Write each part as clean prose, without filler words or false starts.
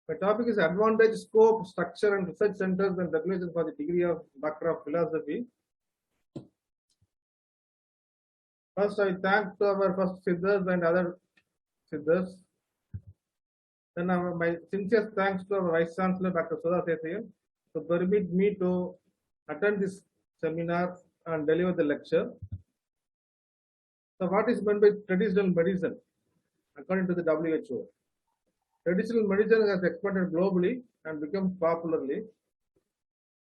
My topic is advantage, scope, structure, and research centers and regulations for the degree of Doctor of Philosophy. First, I thank to our first Siddhas and other Siddhas. Then my sincere thanks to our Vice Chancellor, Dr. Sudha Sethayan, to permit me to attend this seminar and deliver the lecture. So, what is meant by traditional medicine according to the WHO? Traditional medicine has expanded globally and become popularly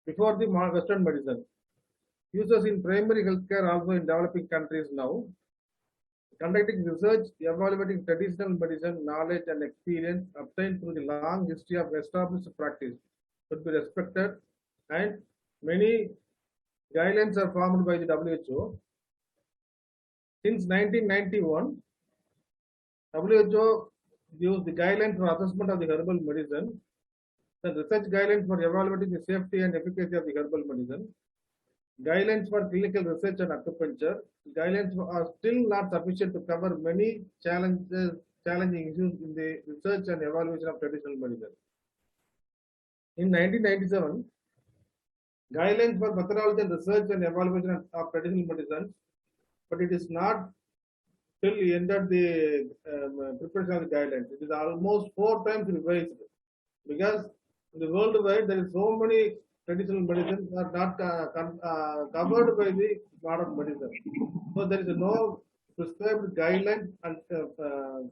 before the Western medicine. Users in primary healthcare also in developing countries now. Conducting research, evaluating traditional medicine knowledge and experience obtained through the long history of established practice should be respected, and many guidelines are formed by the WHO. Since 1991, WHO used the guidelines for assessment of the herbal medicine, the research guidelines for evaluating the safety and efficacy of the herbal medicine, guidelines for clinical research and acupuncture. Guidelines are still not sufficient to cover many challenging issues in the research and evaluation of traditional medicine. In 1997, guidelines for methodology and research and evaluation of traditional medicine, but it is not till entered the preparation of the guidelines. It is almost 4 times revised because in the worldwide there is so many traditional medicines are not covered by the modern medicine. So there is no prescribed guideline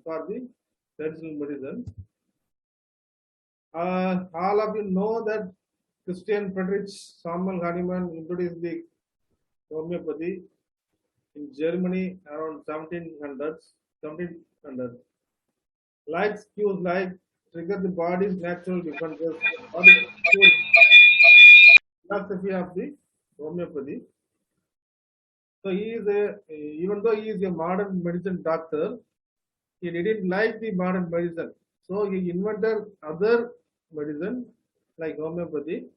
for the traditional medicine. All of you know that Christian Friedrich Samuel Hahnemann introduced the homeopathy in Germany around 1700. Like cues like trigger the body's natural defenses. Philosophy of the homeopathy. So he is even though he is a modern medicine doctor, he didn't like the modern medicine. So he invented other medicine like homeopathy,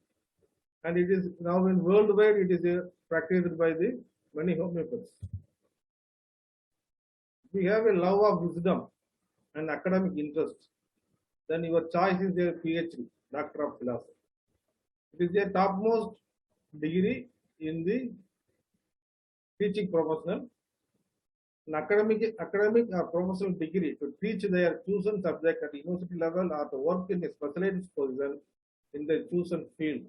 and it is now in worldwide it is practiced by the many homeopaths. We have a love of wisdom and academic interest, then your choice is a PhD, Doctor of Philosophy. It is a topmost degree in the teaching professional. An academic or professional degree to teach their chosen subject at university level or to work in a specialized position in their chosen field.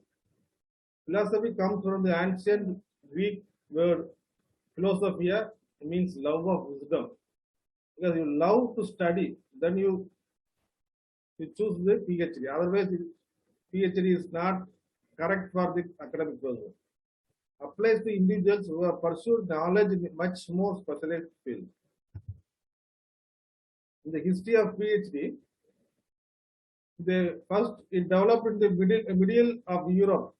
Philosophy comes from the ancient Greek word philosophia, means love of wisdom. Because you love to study, then you choose the PhD. Otherwise, PhD is not correct for the academic person. Applies to individuals who have pursued knowledge in a much more specialized field. In the history of PhD, it developed in the middle of Europe.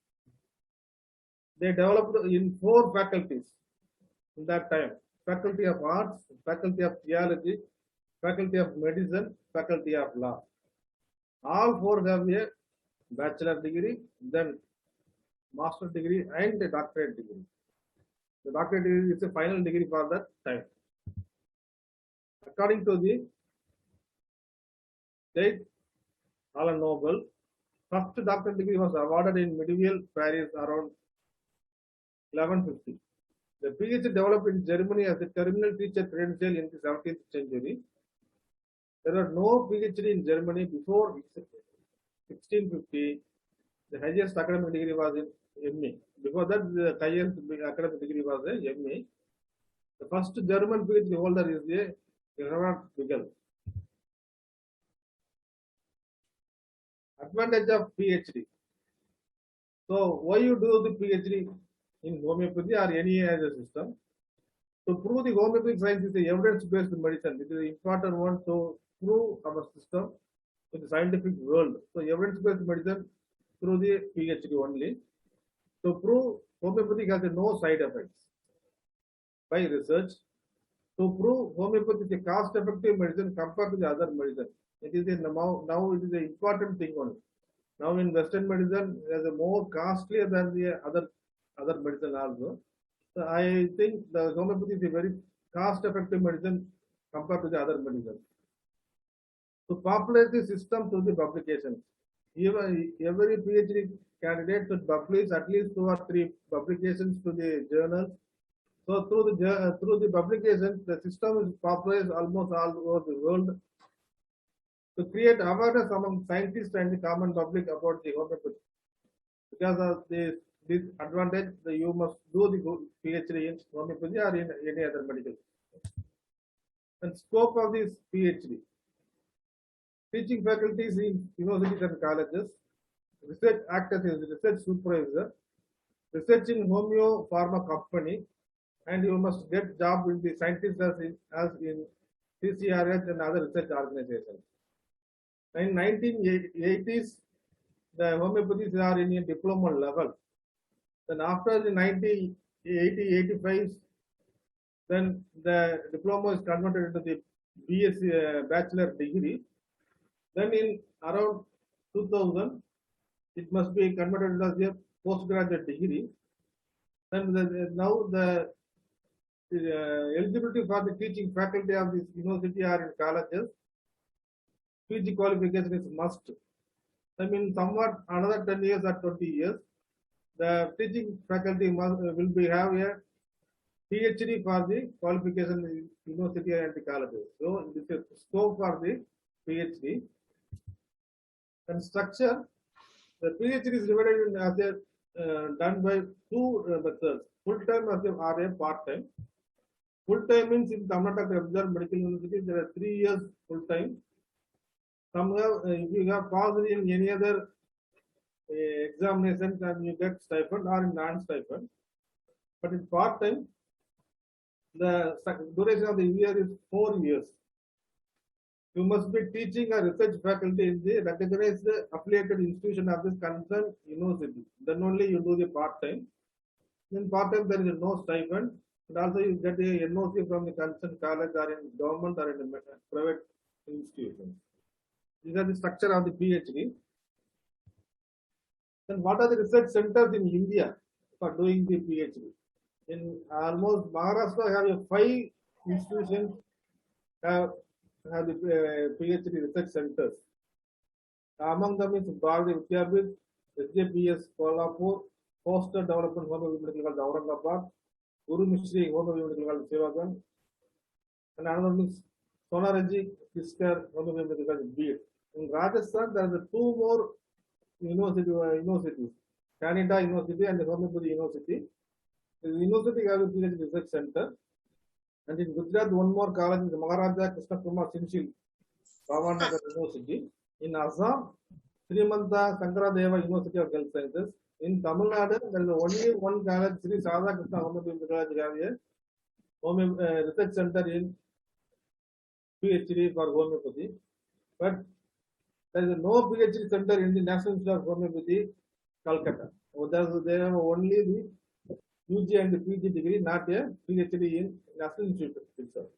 They developed in 4 faculties in that time: Faculty of Arts, Faculty of Theology, Faculty of Medicine, Faculty of Law. All 4 have a bachelor degree, then master degree, and a doctorate degree. The doctorate degree is a final degree for that time. According to the date, Alan Noble, first doctorate degree was awarded in medieval Paris around 1150. The PhD developed in Germany as a terminal teacher credential in the 17th century. There were no PhD in Germany before 1650. The highest academic degree was in MA. Before that, the highest academic degree was a MA. The first German PhD holder is a Gerhard Bigel. Advantage of PhD. So, why you do the PhD in homeopathy or any other system? To prove the homeopathic science is a evidence-based medicine. It is an important one to prove our system to the scientific world. So, evidence-based medicine through the PhD only. To prove homeopathy has no side effects by research. To prove homeopathy is a cost-effective medicine compared to the other medicine. It is now it is an important thing only. Now in Western medicine, it is more costlier than the other medicine also. So I think the homeopathy is a very cost-effective medicine compared to the other medicine. to popularize the system through the publications. Every PhD candidate should publish at least 2 or 3 publications to the journals. So through the publications, the system is popularized almost all over the world to create awareness among scientists and the common public about the homeopathy. Because of this advantage, you must do the PhD in homeopathy or in any other medical. And scope of this PhD. Teaching faculties in universities and colleges, research act as a research supervisor, research in homeo pharma company, and you must get job in the scientists as in CCRH and other research organizations. In 1980s, the homeopathies are in a diploma level. Then after the 1980-85, then the diploma is converted into the BSc bachelor degree. Then in around 2000, it must be converted as a postgraduate degree. Then now the eligibility for the teaching faculty of this university or in colleges, PG qualification is must. I mean, somewhat another 10 years or 20 years, the teaching faculty will be have a PhD for the qualification in university and the colleges. So this is scope for the PhD. And structure, the PhD is divided as a done by 2 methods: full time or a part time. Full time means in Tamil Nadu Medical University there are 3 years full time. Some have, if you have passed in any other examinations, and you get stipend or non-stipend. But in part time, the duration of the year is 4 years. You must be teaching a research faculty in the recognized affiliated institution of this concerned university. Then only you do the part time. In part time, there is no stipend, and also you get a NOC from the concerned college or in government or in a private institution. These are the structure of the PhD. Then what are the research centers in India for doing the PhD? In almost Maharashtra have 5 institutions have the PhD research centers. Among them is Bharati Vidyapith, SJPS Kolhapur, Foster Development Home Medical College Aurangabad, Guru Mishri Home Medical College Sewagan, and another one is Sonaraji Kiskar Home Medical College Beed. In Rajasthan, there are 2 more universities, Canada University and the Homeopathy University. The university has a PhD research center. And in Gujarat, 1 more college is Maharaja Krishna Kumar Sinshil Bhavanagar University. In Assam, Srimanta Sankaradeva University of Health Sciences. In Tamil Nadu, there is only 1 college, Sri Sadha Krishna Homeopathy College, a research center in PhD for homeopathy. But there is no PhD center in the National Institute of Homeopathy, Calcutta. They have only the UG and the PG degree, not a PhD in National Institute itself.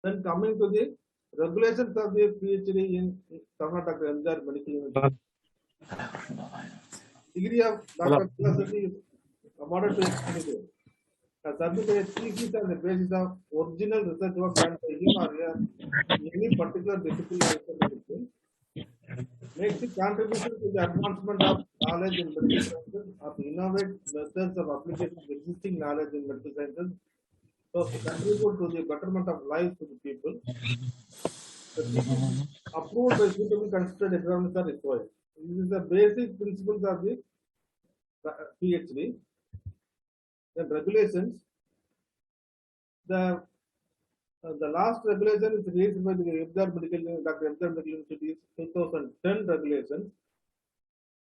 Then coming to the regulations of the PhD in Karnataka MGR Medical University. Degree of Dr. Philosophy is moderate to executive. A certificate thesis on the basis of original research work done by him or her in any particular discipline makes a contribution to the advancement of knowledge in medical sciences or to innovate methods of application of existing knowledge in medical sciences, so to contribute to the betterment of lives to the people. The thesis approved by suitable considered examiners are required. This is the basic principles of the PhD. Then regulations. The last regulation is released by the Dr. Medical University 2010 regulations.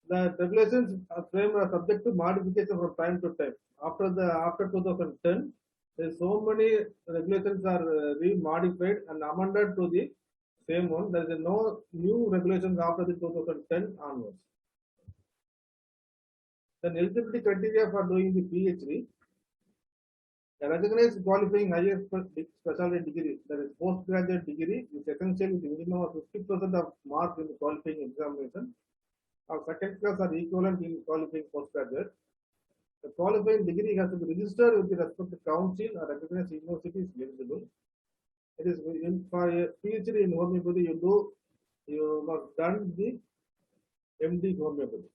The regulations are subject to modification from time to time. After 2010, there so many regulations are re-modified and amended to the same one. There is no new regulations after the 2010 onwards. Then eligibility criteria for doing the PhD. A recognized qualifying higher specialty degree, that is postgraduate degree, is essential with a minimum of 50% of marks in the qualifying examination, or second class or equivalent in qualifying postgraduate. The qualifying degree has to be registered with the respective council or recognized university is eligible. It is for a PhD in homeopathy, you must done the MD homeopathy.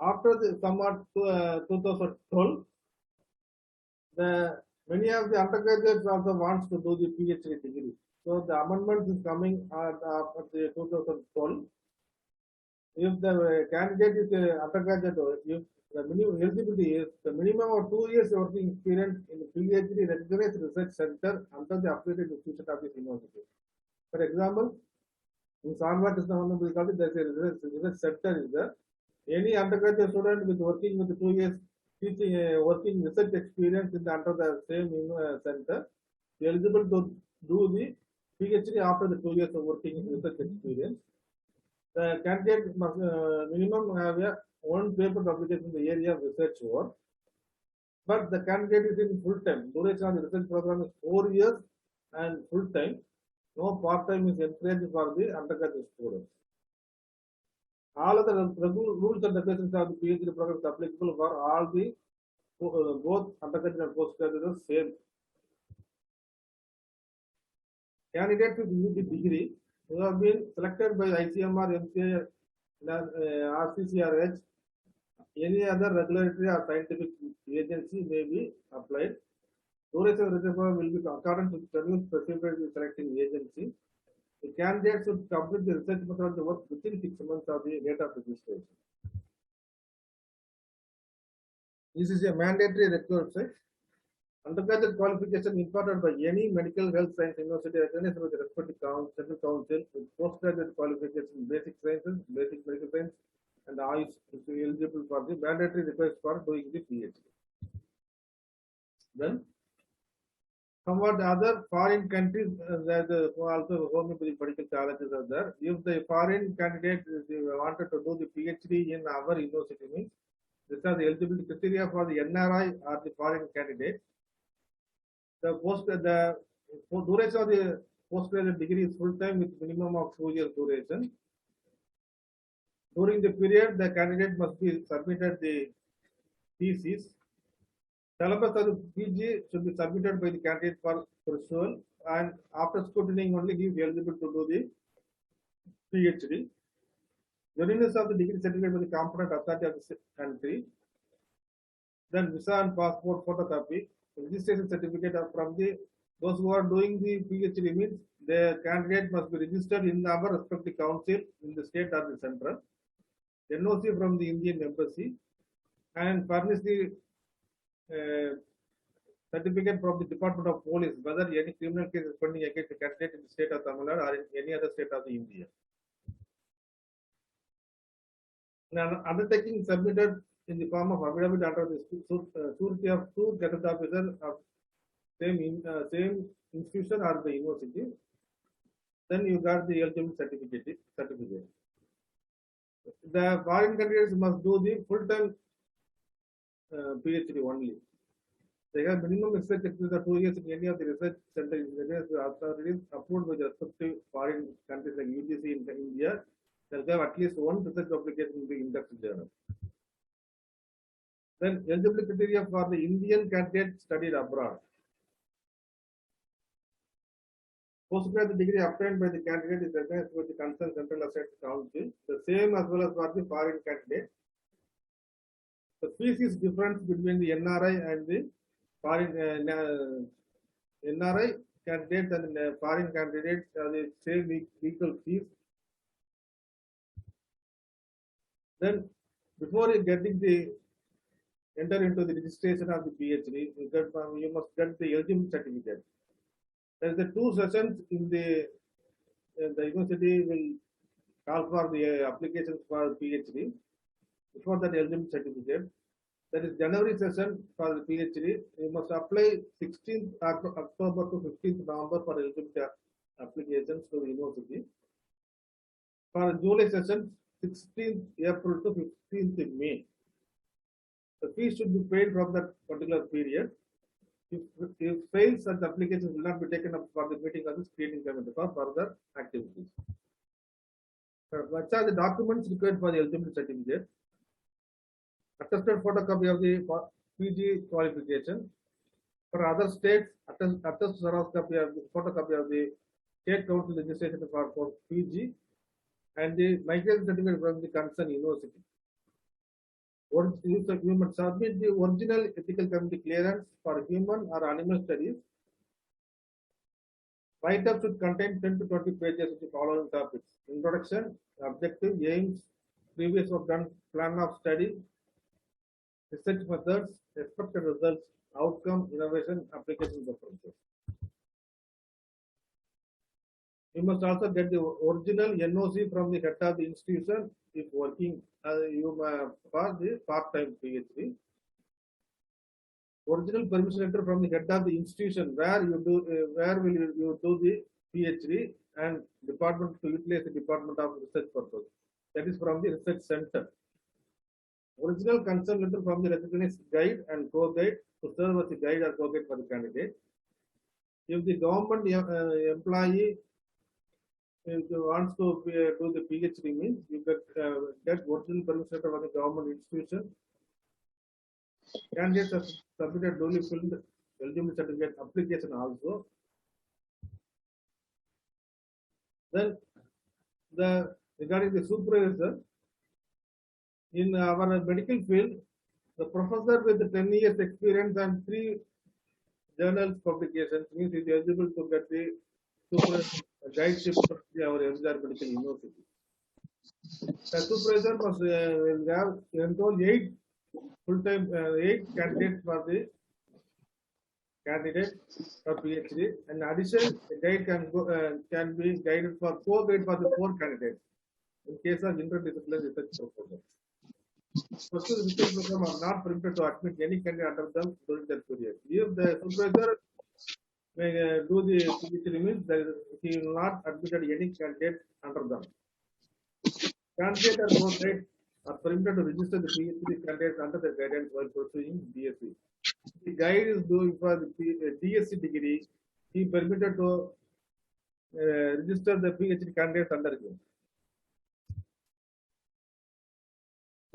After the somewhat 2012, many of the undergraduates also wants to do the PhD degree. So the amendment is coming at the 2012. If the candidate is undergraduate, if the minimum eligibility is the minimum of 2 years working experience in the PhD recognized research center under the affiliated institution of this university. For example, in Sanva Krishna Homeopathy College, there is a research center is there. Any undergraduate student with working with 2 years teaching working research experience in the under the same center is eligible to do the PhD after the 2 years of working research experience. The candidate must minimum have a one paper publication in the area of research work, but the candidate is in full time. Duration of the research program is 4 years and full time. No part time is encouraged for the undergraduate students. All of the rules and regulations of the PhD program is applicable for all the both undergraduate and postgraduate same. Candidates with UG degree who have been selected by ICMR, MCA, RCCRH, any other regulatory or scientific agency may be applied. Duration of research will be according to schedule specified by the selecting agency. The candidate should complete the research methodology work within 6 months of the date of registration. This is a mandatory requirement. Undergraduate qualification imparted by any medical health science university recognized by the respective central council with postgraduate qualification basic sciences, basic medical science, and AYUS is eligible for the mandatory request for doing the PhD. Then, somewhat other foreign countries that also homeopathy medical colleges are there. If the foreign candidate wanted to do the PhD in our university, means these are the eligibility criteria for the NRI or the foreign candidate. The duration of the postgraduate degree is full time with minimum of 2 years duration. During the period, the candidate must be submitted the thesis. Syllabus of the PG should be submitted by the candidate for pursual, and after scrutiny only he is eligible to do the PhD. Readiness of the degree certificate by the competent authority of the country. Then visa and passport photocopy. Registration certificate from those who are doing the PhD means the candidate must be registered in our respective council in the state or the central. NOC from the Indian embassy and furnish the certificate from the Department of Police whether any criminal case is pending against the candidate in the state of Tamil Nadu or in any other state of the India. Now, undertaking submitted in the form of affidavit under the surety of two gazetted officers of same institution or the university, then you got the eligible certificate. The foreign candidates must do the full-time PhD only. They have minimum research experience of 2 years in any of the research centers authorities approved by the respective foreign countries like UGC in India. They'll have at least one research publication in the industry journal. Then eligibility criteria for the Indian candidate studied abroad. Postgraduate degree obtained by the candidate is recognized by the concerned central affairs council. The same as well as for the foreign candidate. The fees is difference between the NRI and the foreign NRI candidates and foreign candidates are the same equal fees. Then before getting the enter into the registration of the PhD, you must get the eligibility certificate. There is the 2 sessions in the university will call for the applications for PhD. Before that eligibility certificate, that is January session for the PhD. You must apply 16th October to 15th November for eligibility applications to the university. For July session, 16th April to 15th May. The fee should be paid from that particular period. If fails, such applications will not be taken up for the meeting of the screening committee for further activities. What are the documents required for the eligibility certificate? Attested photocopy of the PG qualification, For other states, attest photocopy of the state council registration for PG and the migration certificate from the concerned university. You must submit the original ethical committee clearance for human or animal studies. Write-up should contain 10 to 20 pages of the following topics: introduction, objective, aims, previous work done, plan of study, research methods, expected results, outcome, innovation, application preferences. You must also get the original NOC from the head of the institution if working for the part-time PhD. Original permission letter from the head of the institution where will you do the PhD and department to utilize the department of research purpose. That is from the research center. Original consent letter from the recognized guide and co-guide to serve as a guide or co-guide for the candidate. If the government employee wants to do the PhD means you get original permission letter from the government institution. Candidates have submitted duly filled eligibility certificate application also. Then regarding the supervisor, in our medical field, the professor with 10 years experience and 3 journals publications means is eligible to get the guideship from our MGR Medical University. The supervisor must have enroll 8 full-time 8 candidates for the candidate for PhD. In addition, the guide can be guided for co-guide for the 4 candidates in case of interdisciplinary research proposal. Pursuit research program are not permitted to admit any candidate under them during that period. If the supervisor may do the PhD means that he will not admit any candidate under them. Candidate or co-guide are permitted to register the PhD candidates under the guidance while pursuing DSc. The guide is doing for the DSc degree, he permitted to register the PhD candidates under him.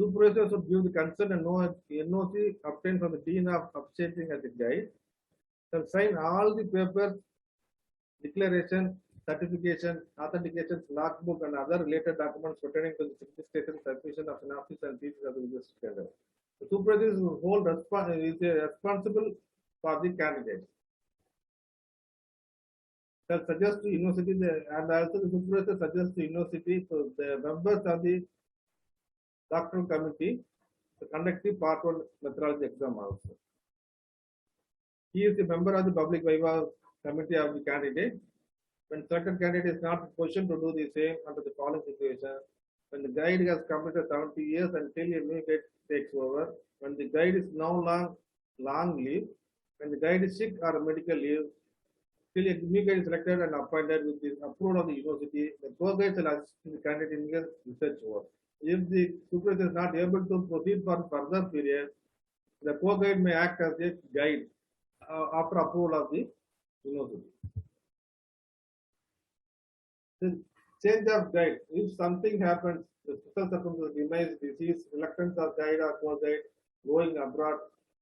Supervisor should give the consent and NOC obtained from the Dean of Upstating as a guide. Shall sign all the papers, declaration, certification, authentication, logbook, and other related documents pertaining to the registration, submission of synopsis and thesis of the register tender. The supervisor is responsible for the candidate. Shall suggest to university and also the supervisor suggests to university to the members of the doctoral committee to conduct the part 1 methodology exam also. He is a member of the public viva committee of the candidate. When certain candidate is not in position to do the same under the following situation: when the guide has completed 70 years until a new guide takes over, when the guide is now long leave, when the guide is sick or medical leave, till a new guide is selected and appointed with the approval of the university, the co-guide shall assist the candidate in his research work. If the supervisor is not able to proceed for further period, the co-guide may act as a guide after approval of the university. The change of guide. If something happens, the special circumstances, demise, disease, reluctance of guide or co-guide going abroad,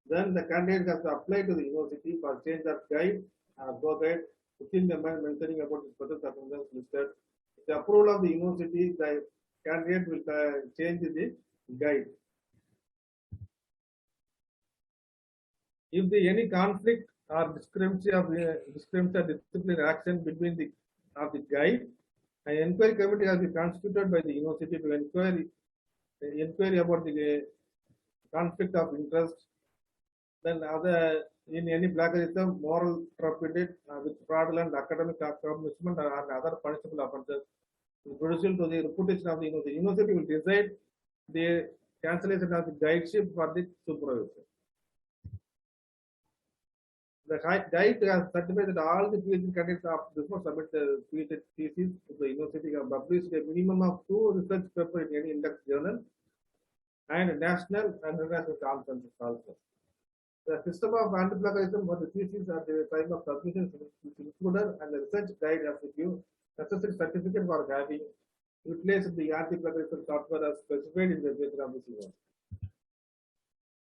then the candidate has to apply to the university for change of guide or co-guide within the month mentioning about the special circumstances listed. With the approval of the university, the candidate will change the guide. If the any conflict or discrepancy of disciplinary action between the guide, an inquiry committee has been constituted by the university to inquiry about the conflict of interest. Then in any plagiarism, moral turpitude with fraudulent academic accomplishment and other punishable offences prejudicial to the reputation of the university. University will decide the cancellation of the guideship for the supervisor. The guide has certified that all the PhD candidates before submit the PhD thesis to the university have published a minimum of 2 research papers in any index journal and national and international conferences also. The system of anti-plagiarism for the thesis at the time of submission is included, and the research guide has to give necessary certificate for having utilized the anti-plagiarism software as specified in the paper of the university.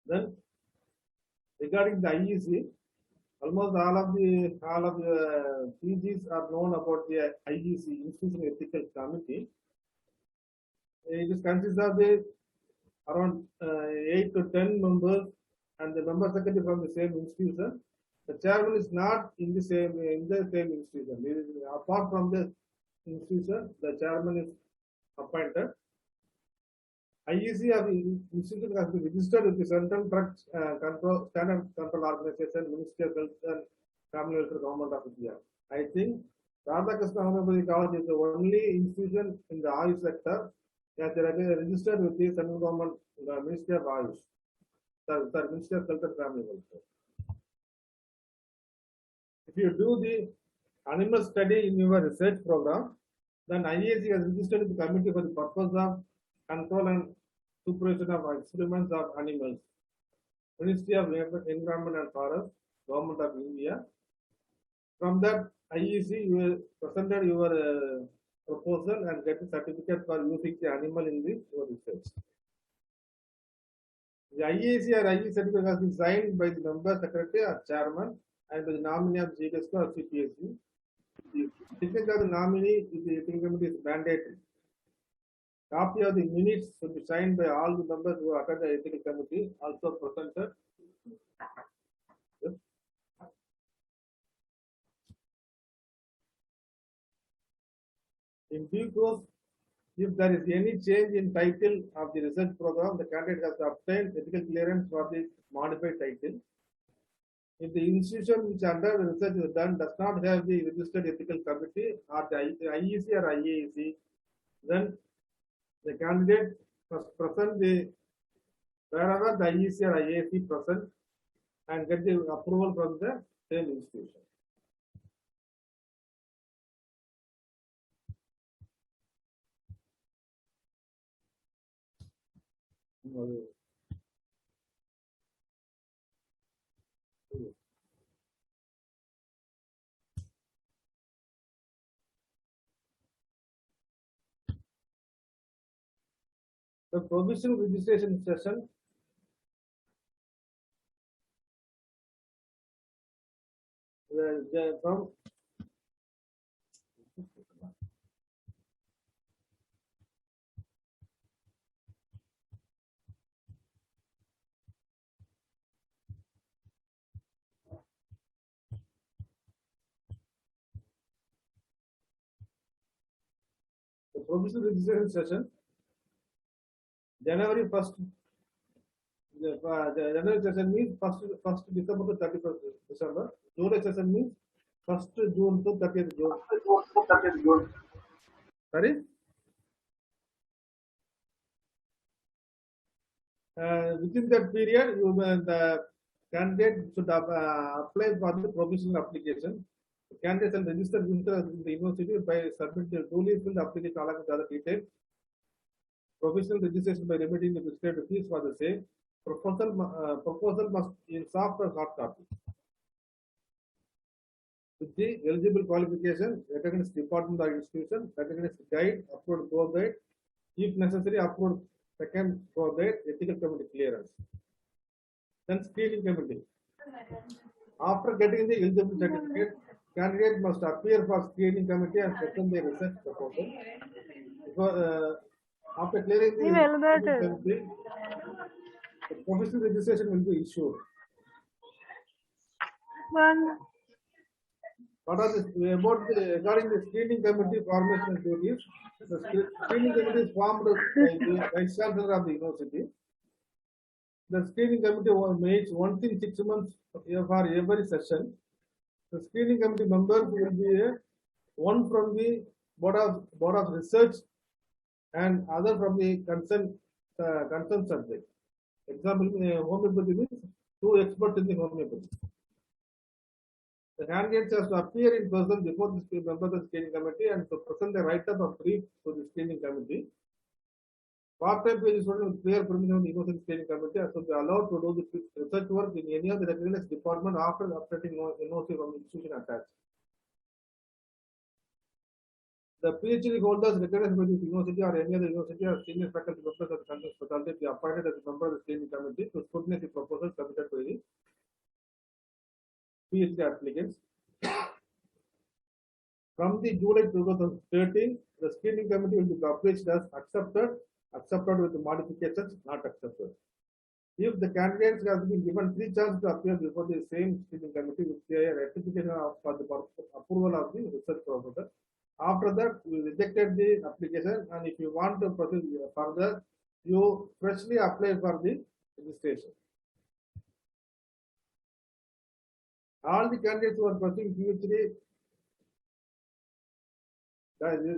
Then, regarding the IEC, Almost all of the PGs are known about the IEC, Institutional Ethical Committee. It is consists of around 8 to 10 members, and the member secretary from the same institution. The chairman is not in the same institution. It is apart from the institution, the chairman is appointed. IEC of the institution has been registered with the Central Drug Control Standard Control Organization, Ministry of Health and Family Welfare, Government of India. I think Radhakrishna Homeopathy College is the only institution in the Ayush sector that is registered with the Central Government, the Ministry of Ayush, the Ministry of Health and Family Welfare. If you do the animal study in your research program, then IAC has registered the committee for the purpose of control and supervision of experiments of animals. Ministry of Environment and Forest, Government of India. From that IEC, you presented your proposal and get a certificate for using the animal in your research. The IEC or IE certificate has been signed by the member secretary or chairman and by the nominee of GDSC or CPSC. The signature of the nominee in the ethical committee is mandatory. Copy of the minutes should be signed by all the members who attend the ethical committee, also presented. Yes. In due course, if there is any change in title of the research program, the candidate has to obtain ethical clearance for the modified title. If the institution which under the research is done does not have the registered ethical committee or the IEC or IAEC, then the candidate must present the wherever the IEC or IAEC present and get the approval from the same institution. The provisional registration session from the provisional registration session January 1st. The January session means 1st December to 31st December. July session means 1st June to 30th June. Sorry? Within that period, the candidate should apply for the provisional application. The candidate shall register in the university by submitting the duly filled application along with other details. Professional registration by remitting the prescribed fees for the same. Proposal must be in soft or hard copy. With the eligible qualification, recognized department or institution, recognized guide, approved pro guide, if necessary, approved second pro guide, ethical committee clearance. Then screening committee. After getting the eligible certificate, candidate must appear for screening committee and present their research proposal. Because, after clearing the committee, the professional registration will be issued. What are regarding the screening committee formation and duties? The screening committee is formed by the vice chancellor of the university. The screening committee meets once in 6 months for every session. The screening committee members will be one from the board of research and other from the concerned subject. Example, homeopathy means 2 experts in the homeopathy. The candidates have to appear in person before the members of the screening committee and to present the write-up or brief to the screening committee. Part-time PhD students with clear permission of the university screening committee are to be allowed to do the research work in any of the recognized department after obtaining NOC from the institution attached. The PhD holders recognized by the university or any other university or senior faculty members of the country's faculty be appointed as a member of the screening committee to scrutinize the proposals submitted to the PhD applicants. From the July 2013, the screening committee will be published as accepted with modifications, not accepted. If the candidates have been given 3 chances to appear before the same screening committee with their ratification for the approval of the research proposal, after that we rejected the application, and if you want to proceed further, you freshly apply for the registration. All the candidates who are pursuing PhD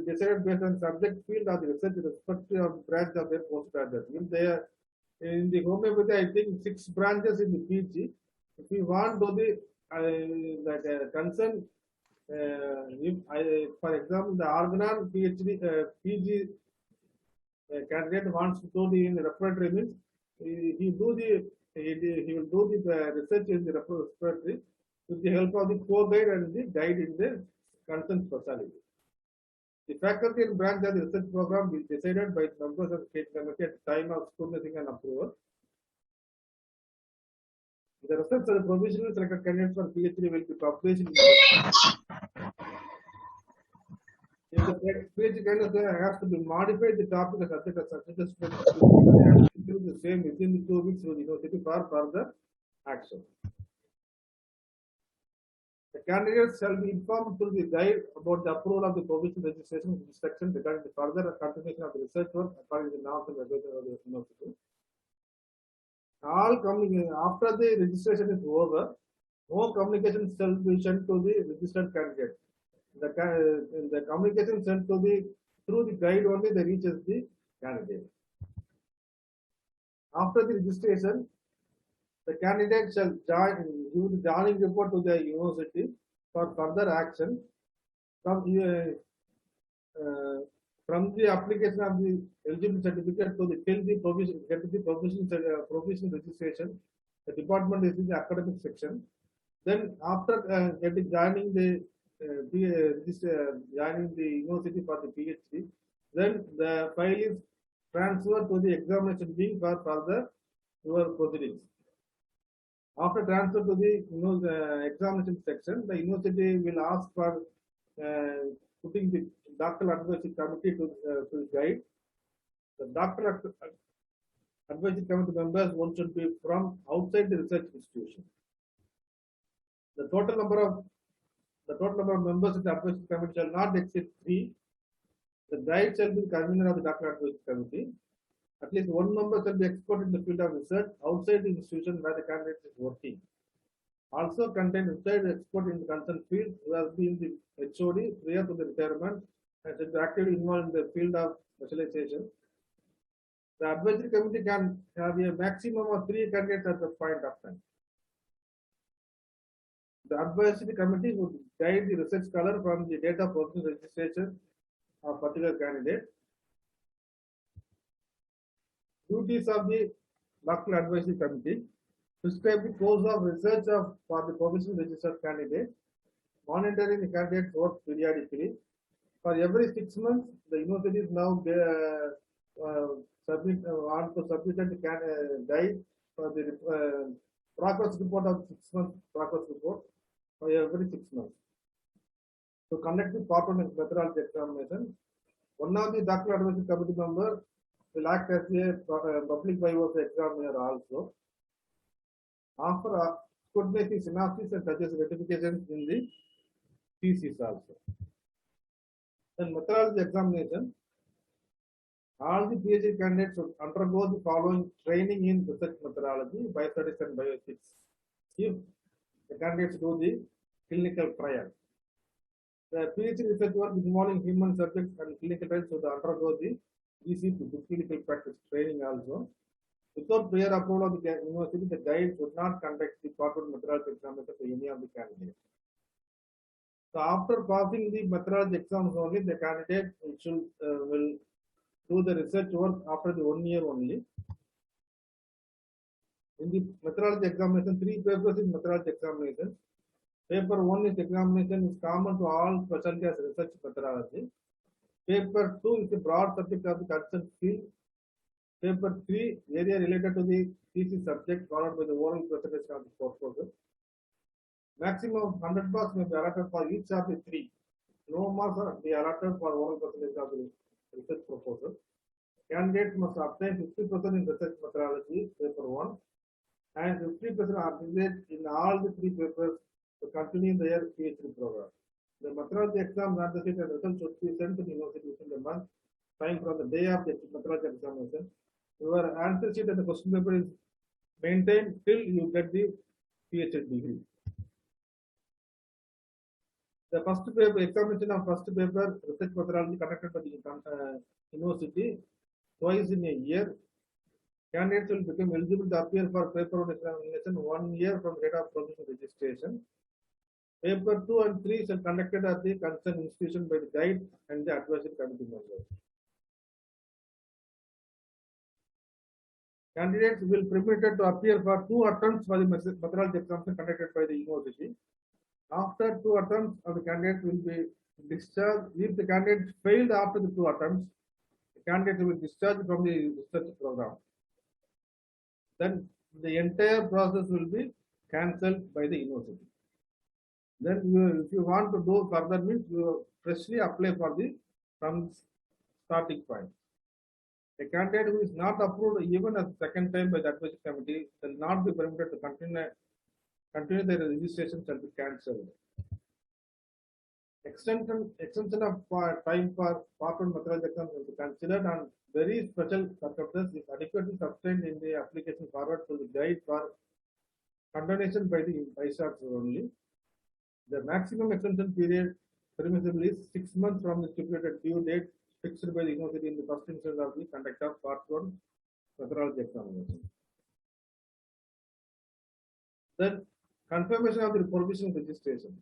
decided based on subject field or the research respective of branch of their postgraduate. If they are in the homeopathy, I think 6 branches in the PG. If you want to the concern, for example, the organon PhD PG candidate wants to do the in the respiratory means he will do the research in the respiratory with the help of the co-guide and the guide in the concerned specialty. The faculty and branch of the research program will be decided by members of the state committee at the time of scrutinizing and approval. The results of the provisionally selected candidates for PhD will be published in the PhD candidate has to be modified the topic of subject as the same within the 2 weeks with the university for further action. The candidates shall be informed through the guide about the approval of the provisional registration instruction regarding the further continuation of the research work according to the norms and regulations of the university. All after the registration is over, no communication shall be sent to the registered candidate. The communication sent to through the guide only that reaches the candidate. After the registration, the candidate shall give the joining report to the university for further action. From the application of the eligibility certificate to the till the provision provision registration, the department is in the academic section. Then after joining the university for the PhD, then the file is transferred to the examination wing for further your proceedings. After transfer to the examination section, the university will ask for putting the doctoral advisory committee to guide. The doctoral advisory committee members one should be from outside the research institution. The total number of members of the advisory committee shall not exceed 3. The guide shall be the convener of the doctoral advisory committee. At least 1 member shall be expert in the field of research outside the institution where the candidate is working. Also contain inside expert in the concerned field who has been the HOD prior to the retirement and is actively involved in the field of specialization. The advisory committee can have a maximum of 3 candidates at the point of time. The advisory committee would guide the research scholar from the date of provisional registration of particular candidate. Duties of the doctoral advisory committee: prescribe the course of research for the provisional registered candidate, monitoring the candidate's work periodically. For every 6 months, the university is now submitted the guide for the progress report of 6 months progress report for every 6 months. To conduct the part 1 methodology examination, one of the doctoral advisory committee members will act as a public vice examiner also. After scrutinizing synopsis and suggest rectifications in the thesis also. Then methodology examination. All the PhD candidates should undergo the following training in research methodology, biostatistics and bioethics. If the candidates do the clinical trial. The PhD research work involving human subjects and clinical trials should undergo the ECP, the clinical practice training also. Without prior approval of the university, the guide should not conduct the part 1 methodology examination for any of the candidates. So after passing the methodology exams only, the candidate will do the research work after the 1 year only. In the methodology examination, 3 papers in methodology examination. Paper 1 is examination is common to all specialty as research methodology. Paper 2 is a broad subject of the concerned field. Paper 3, area related to the thesis subject, followed by the oral presentation of the purposes. Maximum of 100 marks may be allotted for each of the three. No marks are be allotted for 1% of the research proposal. Candidate must obtain 50% in research methodology, paper 1, and 50% are in all the three papers to continue their PhD program. The methodology exam, not the sheet and result should be sent to the university within the month, time from the day of the methodology examination. Your answer sheet and the question paper is maintained till you get the PhD degree. The first paper, examination of first paper, research methodology conducted by the university twice in a year. Candidates will become eligible to appear for paper 1 examination 1 year from date of provisional registration. Paper 2 and 3 are conducted at the concerned institution by the guide and the advisory committee members. Candidates will be permitted to appear for 2 attempts for the methodology examination conducted by the university. After 2 attempts, the candidate will be discharged. If the candidate failed after the 2 attempts, the candidate will be discharged from the research program. Then the entire process will be cancelled by the university. Then if you want to do further means you freshly apply for the from starting point. A candidate who is not approved even a second time by the advisory committee will not be permitted to continue their registration shall be cancelled. Extension of time for part 1 methodology exam will be considered on very special circumstances if adequately sustained in the application forward to the guide for condonation by the ISARs only. The maximum extension period permissible is 6 months from the stipulated due date fixed by the university in the first instance of the conduct of part 1 methodology examination. Then confirmation of the provisional registration.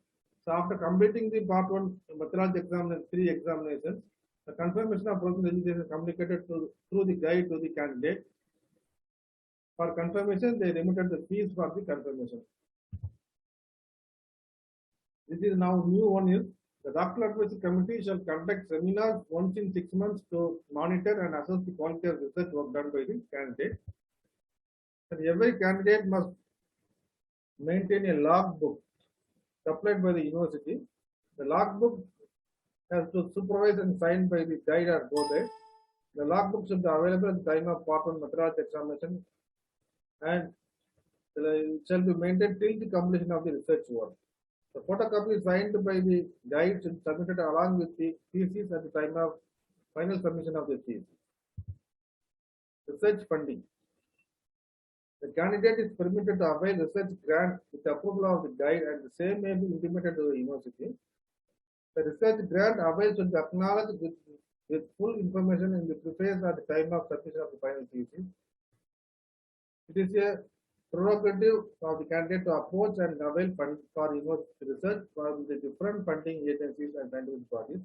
So after completing the part 1 methodology examination, 3 examinations, the confirmation of provisional registration is communicated through the guide to the candidate. For confirmation, they remitted the fees for the confirmation. This is now new one is the doctoral advisory committee shall conduct seminars once in 6 months to monitor and assess the quality of research work done by the candidate. And every candidate must maintain a log book supplied by the university. The log book has to supervise and signed by the guide or go-guide. The log book should be available at the time of part 1 methodology examination and it shall be maintained till the completion of the research work. The photocopy signed by the guide should be submitted along with the thesis at the time of final submission of the thesis. Research funding. The candidate is permitted to avail research grant with the approval of the guide and the same may be intimated to the university. The research grant availed should be acknowledged with full information in the preface at the time of submission of the final thesis. It is a prerogative of the candidate to approach and avail funds for university research from the different funding agencies and scientific bodies.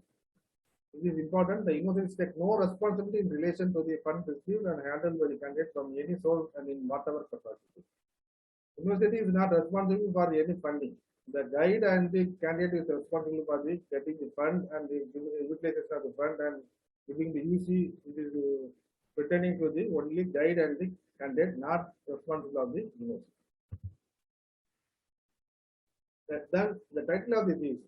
It is important the universities take no responsibility in relation to the funds received and handled by the candidate from any source and in whatever capacity. University is not responsible for any funding. The guide and the candidate is responsible for the getting the fund and the utilization of the fund and giving the UC. It is pertaining to the only guide and the candidate, not responsible of the university. Then the title of the thesis.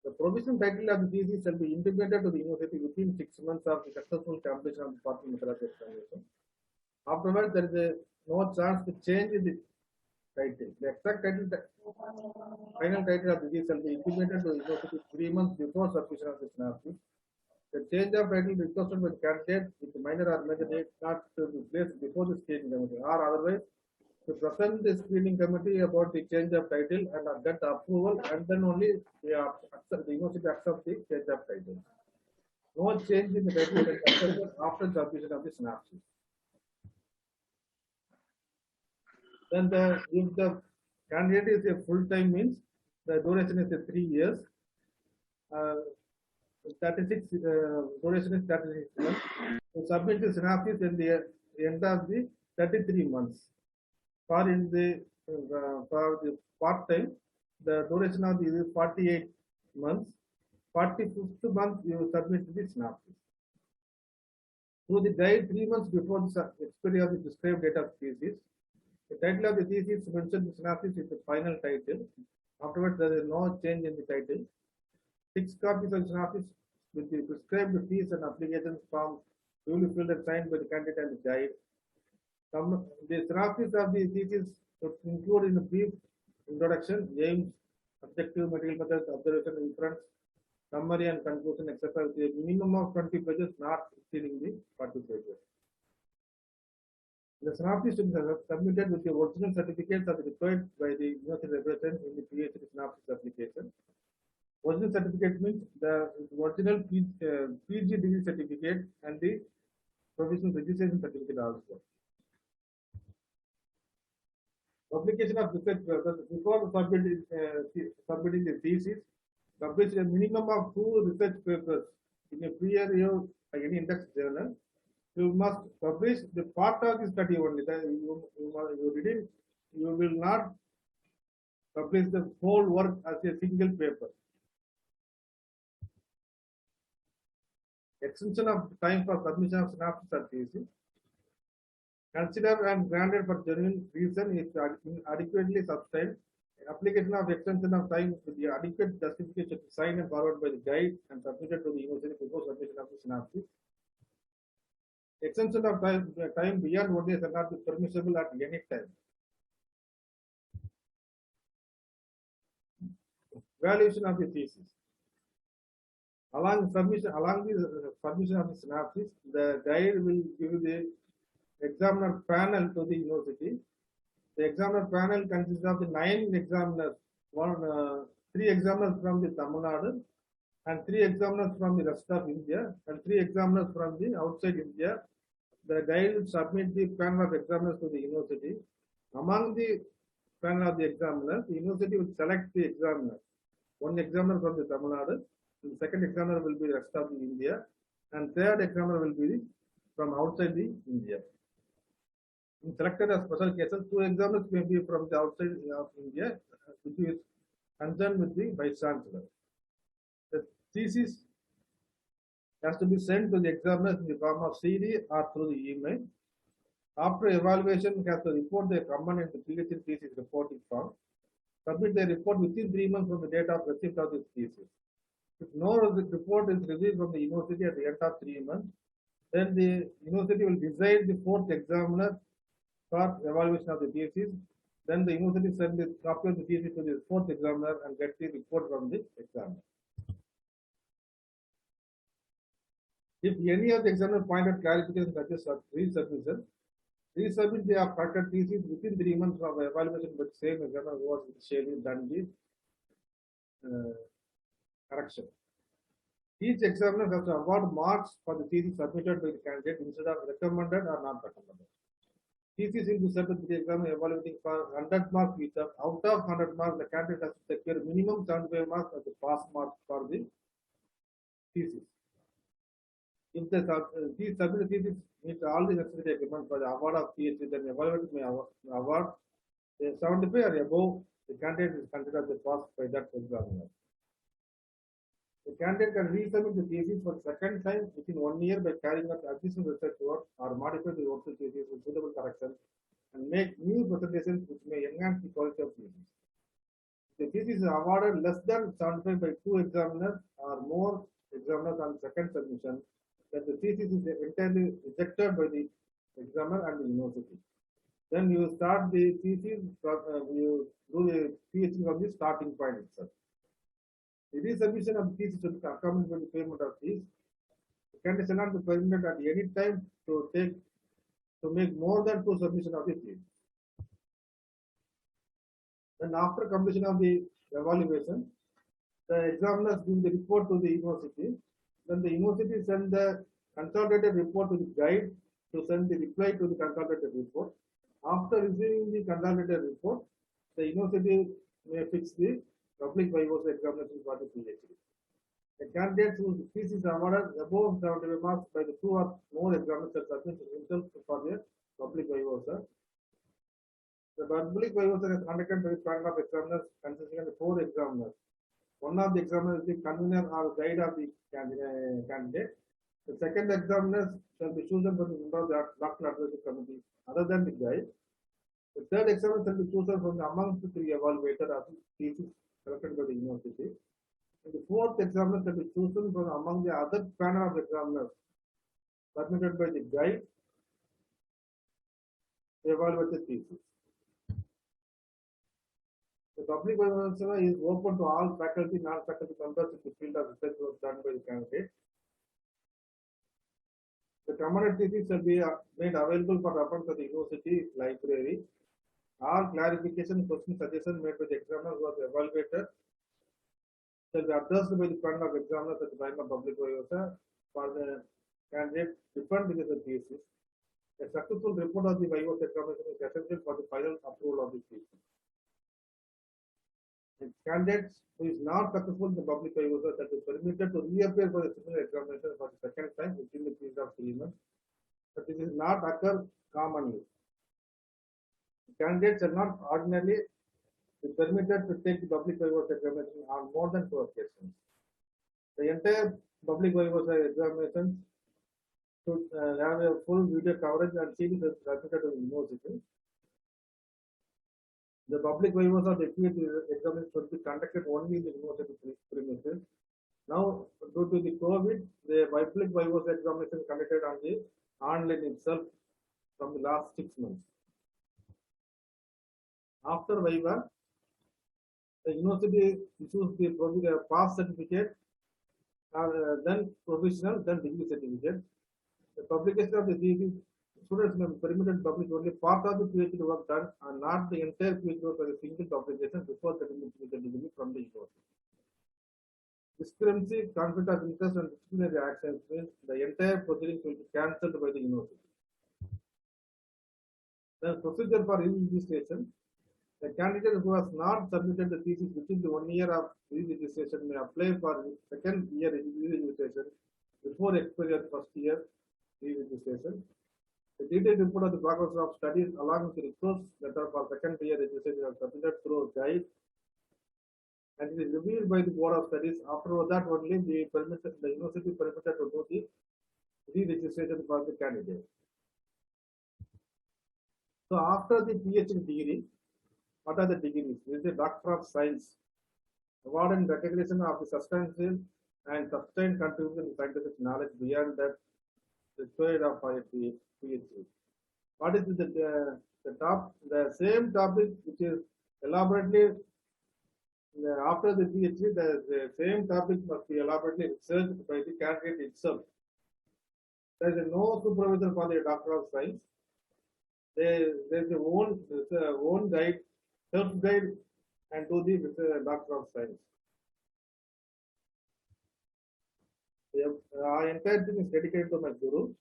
The provisional title of the thesis shall be intimated to the university within 6 months of the successful completion of the part 1 methodology examination. Afterwards, there is no chance to change the title. The exact title, final title of the thesis shall be intimated to the university 3 months before submission of the synopsis. The change of title requested by the candidate with minor or major date not to be placed before the screening committee, or otherwise to present the screening committee about the change of title and get approval, and then only the university accepts the change of title. No change in the title is accepted after submission of the synopsis. Then if the candidate is a full-time means the duration is 3 years. 36 duration is 36 months. To submit the synopsis in the end of the 33 months. For the part-time, the duration of the is 48 months. 45th month you submit the synopsis. Through the guide 3 months before the expiry of the prescribed date of thesis, The title of the thesis mentioned in synopsis is the final title. Afterwards, there is no change in the title. 6 copies of synopsis with the prescribed fees and applications form duly filled and signed by the candidate and the guide. The synopsis of the thesis should include in a brief introduction, aims, objective, material methods, observation, inference, summary and conclusion, etc. with a minimum of 20 pages, not exceeding the 40 pages. The synopsis should be submitted with the original certificates as required by the university representative in the PhD synopsis application. Original certificate means the original PG degree certificate and the professional registration certificate also. Publication of research papers before submitting the thesis, publish a minimum of 2 research papers in a peer-reviewed by any index journal. You must publish the part of the study only. You will not publish the whole work as a single paper. Extension of time for submission of synopsis or thesis. Considered and granted for genuine reason is adequately substantiated. Application of extension of time with the adequate justification signed and forwarded by the guide and submitted to the university before submission of the synopsis. Extension of time beyond 1 day shall not be permissible at any time. Evaluation of the thesis. Along the submission of the synopsis, the guide will give the examiner panel to the university. The examiner panel consists of the 9 examiners, 3 examiners from the Tamil Nadu, and 3 examiners from the rest of India, and 3 examiners from the outside India. The guide will submit the panel of examiners to the university. Among the panel of the examiners, the university will select the examiner. 1 examiner from the Tamil Nadu, the second examiner will be the rest of the India, and third examiner will be from outside the India. In selected as special cases, 2 examiners may be from the outside of India, which is concerned with the vice chancellor. The thesis has to be sent to the examiners in the form of CD or through the email. After evaluation, has to report their comment in the PhD thesis reporting form. Submit their report within 3 months from the date of receipt of this thesis. If no report is received from the university at the end of 3 months, then the university will decide the 4th examiner for evaluation of the thesis. Then the university sends the copy of the thesis to the 4th examiner and get the report from the examiner. If any of the examiner pointed clarification suggest resubmission, resubmit the corrected thesis within 3 months of evaluation by the same examiner who was initially done the correction. Each examiner has to award marks for the thesis submitted by the candidate instead of recommended or not recommended. Thesis will be submitted to the examiner evaluating for 100 marks each. Out of 100 marks, the candidate has to secure minimum 75 marks as the pass marks for the thesis. If the submitted thesis meets all the necessary requirements for the award of PhD, then evaluator may award 75 or above. The candidate is considered the pass by that examiner. The candidate can resubmit the thesis for the second time within 1 year by carrying out additional research work or modify the original thesis with suitable corrections and make new presentations which may enhance the quality of thesis. The thesis is awarded less than 75 by 2 examiners or more examiners on second submission, that the thesis is entirely rejected by the examiner and the university. Then you start the thesis, you do the PhD from the starting point itself. The resubmission of the thesis should accompanied by the payment of fees. The candidate shall not be permitted at any time to make more than 2 submissions of the thesis. Then after completion of the evaluation, the examiners give the report to the university. Then the university send the consolidated report to the guide to send the reply to the consolidated report. After receiving the consolidated report, the university may fix the public vivosa examination for the PhD. The candidates whose thesis are awarded above 75 marks by the 2 or more examiners shall submit themselves for their public vivosa. The public vivosa is conducted by the panel of examiners consisting of 4 examiners. One of the examiners is the convener or guide of the candidate. The second examiners shall be chosen from the member of the doctoral advisory committee other than the guide. The third examiner shall be chosen from among the three evaluator of thesis selected by the university. And the fourth examiner shall be chosen from among the other panel of examiners submitted by the guide to evaluate the thesis. The public evaluation is open to all faculty, non-faculty members in the field of research work done by the candidate. The common thesis shall be made available for reference at the university library. All clarification, question, suggestion made by the examiner who was evaluated shall be addressed by the panel of examiners at the time of public evaluation for the candidate different with the thesis. A successful report of the viva examination is essential for the final approval of the thesis. The candidate who is not successful in the public evaluation shall be permitted to reappear for the similar examination for the second time within the period of 3 months. But this is not occur commonly. Candidates are not ordinarily permitted to take the public examination on more than 2 occasions. The entire public examination should have a full video coverage and series is transmitted to the university. The public of the examination should be conducted only in the university premises. Now, due to the COVID, the public examination conducted on the online itself from the last 6 months. After Viva, the university issues the pass certificate, then provisional, then degree certificate. The publication of the thesis, students may be permitted to publish only part of the PhD work done and not the entire PhD work as a single publication before getting the degree from the university. Discrepancy, conflict of interest, and disciplinary actions means the entire proceedings will be cancelled by the university. The procedure for re-registration. The candidate who has not submitted the thesis within the 1 year of re-registration may apply for second year re-registration before expiry of first year re-registration. The detailed report of the progress of studies along with the resource letter for second year registration are submitted through guide and it is reviewed by the board of studies. After that only the university permitted to do the re-registration for the candidate. So after the PhD degree, what are the degrees? This is a Doctor of Science, award and recognition of the substantial and sustained contribution to scientific knowledge beyond that required of a PhD. What is the same topic which is elaborately after the PhD, the same topic must be elaborately researched by the candidate itself. There is no supervisor for the Doctor of Science. There is a own guide, self-guide, and do the Doctor of Science. Our entire thing is dedicated to my Guru.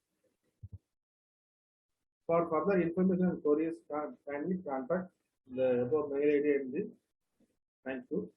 For further information and stories, kindly contact the above mail ID and the. Thank you.